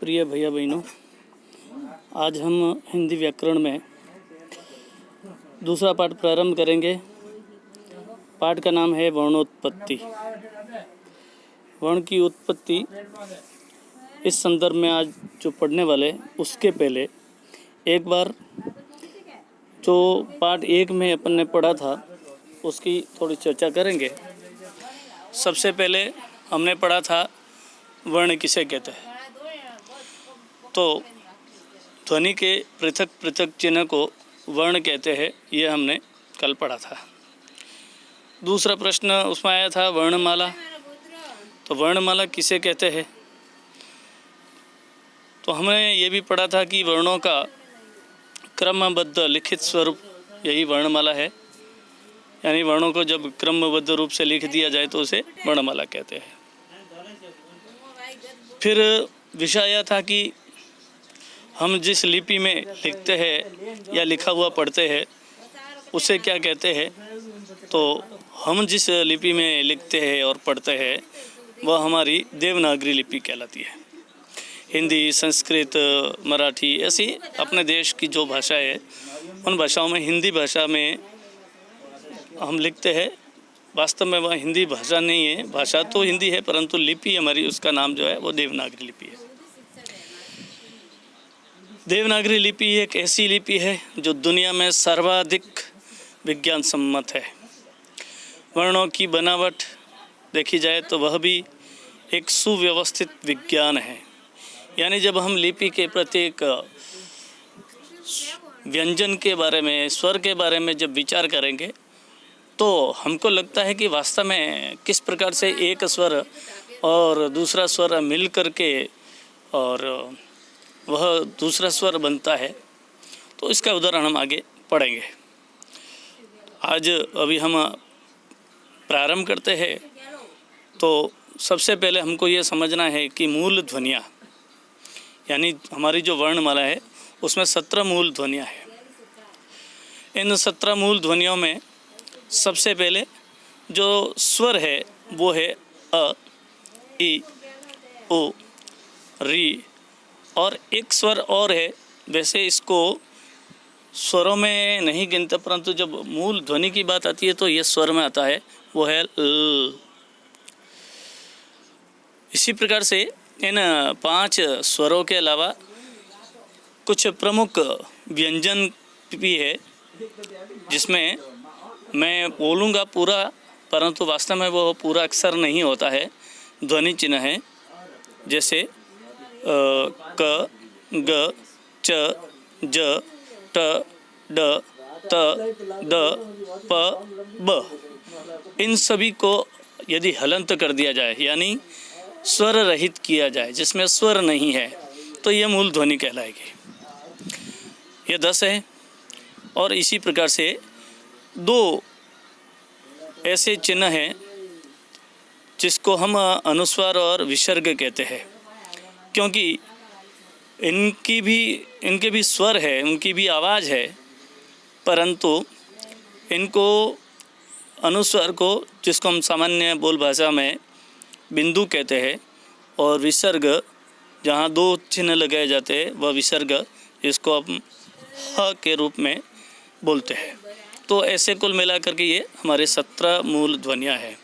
प्रिय भैया बहनों, आज हम हिंदी व्याकरण में दूसरा पाठ प्रारंभ करेंगे। पाठ का नाम है वर्णोत्पत्ति। वर्ण की उत्पत्ति इस संदर्भ में आज जो पढ़ने वाले उसके पहले एक बार जो पाठ 1 में अपन ने पढ़ा था उसकी थोड़ी चर्चा करेंगे। सबसे पहले हमने पढ़ा था वर्ण किसे कहते हैं। तो ध्वनि के पृथक पृथक चिन्ह को वर्ण कहते हैं, ये हमने कल पढ़ा था। दूसरा प्रश्न उसमें आया था वर्णमाला। तो वर्णमाला किसे कहते हैं। तो हमने ये भी पढ़ा था कि वर्णों का क्रमबद्ध लिखित स्वरूप यही वर्णमाला है। यानी वर्णों को जब क्रमबद्ध रूप से लिख दिया जाए तो उसे वर्णमाला कहते हैं। फिर विषय आया था कि हम जिस लिपि में लिखते हैं या लिखा हुआ पढ़ते हैं उसे क्या कहते हैं। तो हम जिस लिपि में लिखते हैं और पढ़ते हैं वह हमारी देवनागरी लिपि कहलाती है। हिंदी, संस्कृत, मराठी ऐसी अपने देश की जो भाषा है उन भाषाओं में हिंदी भाषा में हम लिखते हैं। वास्तव में वह हिंदी भाषा नहीं है, भाषा तो हिंदी है परंतु लिपि हमारी उसका नाम जो है वो देवनागरी लिपि है। देवनागरी लिपि एक ऐसी लिपि है जो दुनिया में सर्वाधिक विज्ञान सम्मत है। वर्णों की बनावट देखी जाए तो वह भी एक सुव्यवस्थित विज्ञान है। यानी जब हम लिपि के प्रत्येक व्यंजन के बारे में, स्वर के बारे में जब विचार करेंगे तो हमको लगता है कि वास्तव में किस प्रकार से एक स्वर और दूसरा स्वर मिल करके और वह दूसरा स्वर बनता है। तो इसका उदाहरण हम आगे पढ़ेंगे। आज अभी हम प्रारंभ करते हैं। तो सबसे पहले हमको ये समझना है कि मूल ध्वनियाँ, यानी हमारी जो वर्णमाला है उसमें 17 मूल ध्वनियाँ हैं। इन 17 मूल ध्वनियों में सबसे पहले जो स्वर है वो है अ, ई, उ, री और एक स्वर और है। वैसे इसको स्वरों में नहीं गिनते परंतु जब मूल ध्वनि की बात आती है तो ये स्वर में आता है, वो है ल। इसी प्रकार से इन 5 स्वरों के अलावा कुछ प्रमुख व्यंजन भी है जिसमें मैं बोलूँगा पूरा परंतु वास्तव में वो पूरा अक्षर नहीं होता है, ध्वनि चिन्ह है। जैसे क, ग, च, ज, ट, ड, त, द, प, ब। इन सभी को यदि हलंत कर दिया जाए यानी स्वर रहित किया जाए, जिसमें स्वर नहीं है, तो यह मूल ध्वनि कहलाएगी। ये 10 है। और इसी प्रकार से 2 ऐसे चिन्ह हैं जिसको हम अनुस्वार और विसर्ग कहते हैं, क्योंकि इनके भी स्वर है, उनकी भी आवाज़ है, परंतु इनको अनुस्वार को, जिसको हम सामान्य बोल भाषा में बिंदु कहते हैं, और विसर्ग जहाँ 2 चिन्ह लगाए जाते हैं वह विसर्ग, इसको हम ह के रूप में बोलते हैं। तो ऐसे कुल मिलाकर के ये हमारे 17 मूल ध्वनियाँ हैं।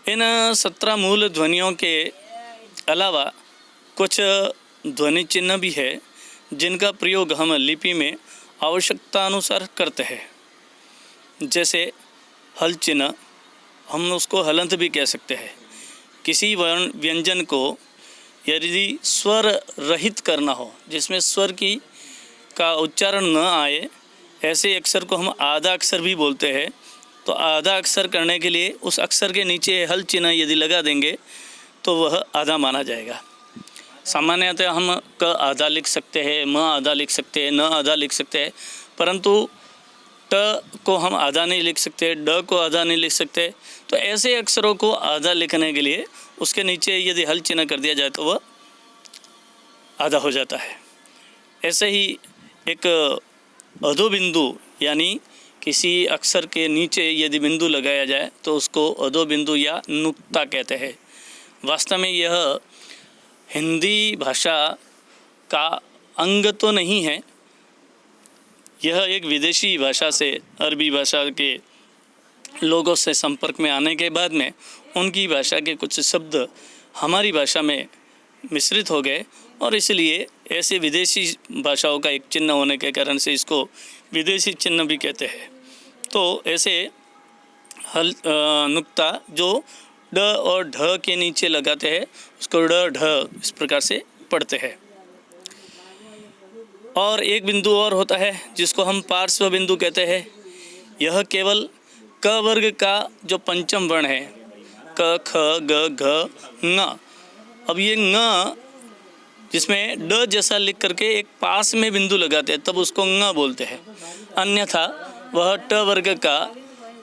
इन 17 मूल ध्वनियों के अलावा कुछ ध्वनि चिन्ह भी है जिनका प्रयोग हम लिपि में आवश्यकता अनुसार करते हैं। जैसे हल चिन्ह, हम उसको हलंत भी कह सकते हैं। किसी वर्ण व्यंजन को यदि स्वर रहित करना हो, जिसमें स्वर का उच्चारण न आए, ऐसे अक्षर को हम आधा अक्षर भी बोलते हैं। तो आधा अक्षर करने के लिए उस अक्षर के नीचे हल चिन्ह यदि लगा देंगे तो वह आधा माना जाएगा। सामान्यतः हम क आधा लिख सकते हैं, म आधा लिख सकते हैं, न आधा लिख सकते हैं, परंतु ट को हम आधा नहीं लिख सकते, ड को आधा नहीं लिख सकते। तो ऐसे अक्षरों को आधा लिखने के लिए उसके नीचे यदि हल चिन्ह कर दिया जाए तो वह आधा हो जाता है। ऐसे ही एक अधो बिंदु, यानी किसी अक्षर के नीचे यदि बिंदु लगाया जाए तो उसको अधो बिंदु या नुक्ता कहते हैं। वास्तव में यह हिंदी भाषा का अंग तो नहीं है, यह एक विदेशी भाषा से, अरबी भाषा के लोगों से संपर्क में आने के बाद में उनकी भाषा के कुछ शब्द हमारी भाषा में मिश्रित हो गए और इसलिए ऐसे विदेशी भाषाओं का एक चिन्ह होने के कारण से इसको विदेशी चिन्ह भी कहते हैं। तो ऐसे नुक्ता जो ड और ढ के नीचे लगाते हैं उसको ड ढ इस प्रकार से पढ़ते हैं। और एक बिंदु और होता है जिसको हम पार्श्व बिंदु कहते हैं। यह केवल क वर्ग का जो पंचम वर्ण है, क ख ग घ ङ, अब ये ङ जिसमें ड जैसा लिख करके एक पास में बिंदु लगाते हैं तब उसको ङ बोलते हैं। अन्यथा वह ट वर्ग का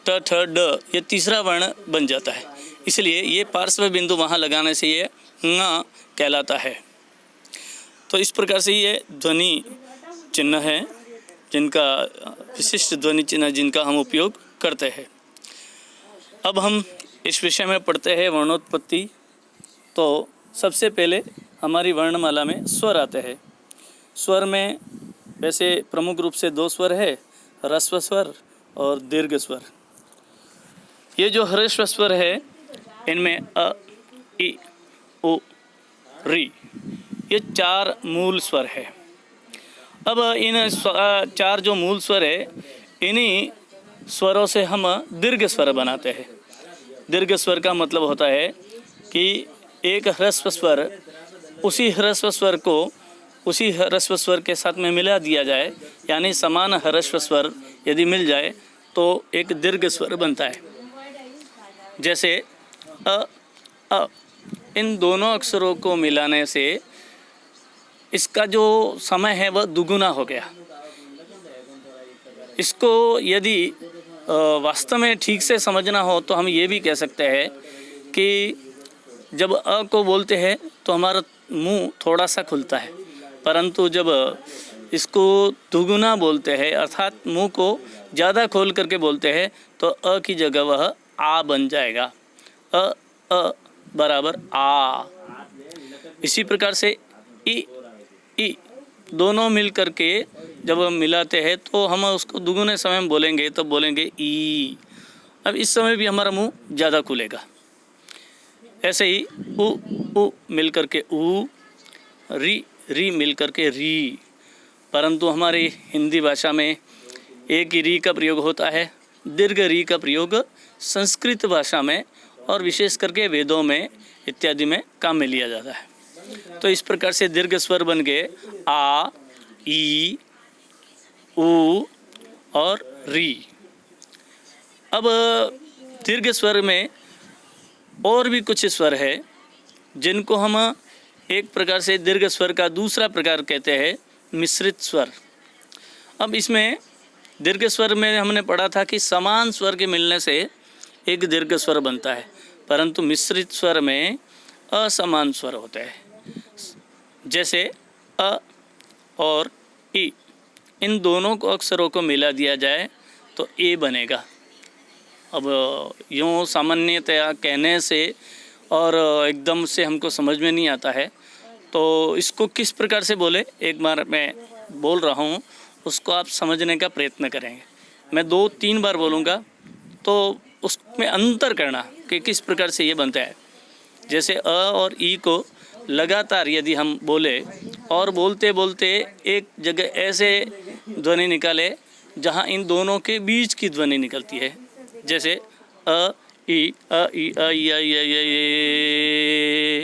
ट ठ ड ये तीसरा वर्ण बन जाता है, इसलिए ये पार्श्व बिंदु वहाँ लगाने से ये ङ कहलाता है। तो इस प्रकार से ये ध्वनि चिन्ह है जिनका विशिष्ट ध्वनि चिन्ह जिनका हम उपयोग करते हैं। अब हम इस विषय में पढ़ते हैं वर्णोत्पत्ति। तो सबसे पहले हमारी वर्णमाला में स्वर आते हैं। स्वर में वैसे प्रमुख रूप से दो स्वर है, ह्रस्व स्वर और दीर्घ स्वर। ये जो ह्रस्व स्वर है इनमें अ, इ, उ, री ये चार मूल स्वर है। अब इन चार जो मूल स्वर है इन्हीं स्वरों से हम दीर्घ स्वर बनाते हैं। दीर्घ स्वर का मतलब होता है कि एक ह्रस्व स्वर उसी ह्रस्व स्वर को उसी ह्रस्व स्वर के साथ में मिला दिया जाए, यानी समान ह्रस्व स्वर यदि मिल जाए तो एक दीर्घ स्वर बनता है। जैसे अ, इन दोनों अक्षरों को मिलाने से इसका जो समय है वह दुगुना हो गया। इसको यदि वास्तव में ठीक से समझना हो तो हम ये भी कह सकते हैं कि जब अ को बोलते हैं तो हमारा मुंह थोड़ा सा खुलता है, परंतु जब इसको दुगुना बोलते हैं अर्थात मुंह को ज़्यादा खोल करके बोलते हैं तो अ की जगह वह आ बन जाएगा। अ बराबर आ। इसी प्रकार से ई दोनों मिल करके जब हम मिलाते हैं तो हम उसको दुगुने समय में बोलेंगे तो बोलेंगे ई। अब इस समय भी हमारा मुंह ज़्यादा खुलेगा। ऐसे ही उ मिल करके ऊ, री मिल करके री। परंतु हमारी हिंदी भाषा में एक ही री का प्रयोग होता है, दीर्घ री का प्रयोग संस्कृत भाषा में और विशेष करके वेदों में इत्यादि में काम में लिया जाता है। तो इस प्रकार से दीर्घ स्वर बन गए आ, ई, उ और री। अब दीर्घ स्वर में और भी कुछ स्वर है जिनको हम एक प्रकार से दीर्घ स्वर का दूसरा प्रकार कहते हैं मिश्रित स्वर। अब इसमें दीर्घ स्वर में हमने पढ़ा था कि समान स्वर के मिलने से एक दीर्घ स्वर बनता है, परंतु मिश्रित स्वर में असमान स्वर होते हैं। जैसे अ और ई, इन दोनों को अक्षरों को मिला दिया जाए तो ए बनेगा। अब यूँ सामान्यतया कहने से और एकदम से हमको समझ में नहीं आता है, तो इसको किस प्रकार से बोले एक बार मैं बोल रहा हूँ, उसको आप समझने का प्रयत्न करेंगे। मैं 2-3 बार बोलूँगा तो उसमें अंतर करना कि किस प्रकार से ये बनता है। जैसे अ और ई को लगातार यदि हम बोले और बोलते बोलते एक जगह ऐसे ध्वनि निकाले जहाँ इन दोनों के बीच की ध्वनि निकलती है। जैसे अ ई अ ई अ ई अ ई अ ई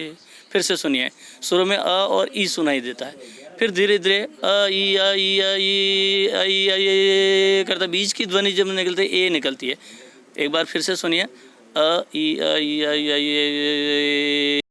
ए। फिर से सुनिए, शुरू में अ और ई सुनाई देता है, फिर धीरे धीरे अ ई अ ई अ ई अ ई अ ई करता बीच की ध्वनि जब निकलती है ए निकलती है। एक बार फिर से सुनिए, अ ई अ ई अ ई अ ई।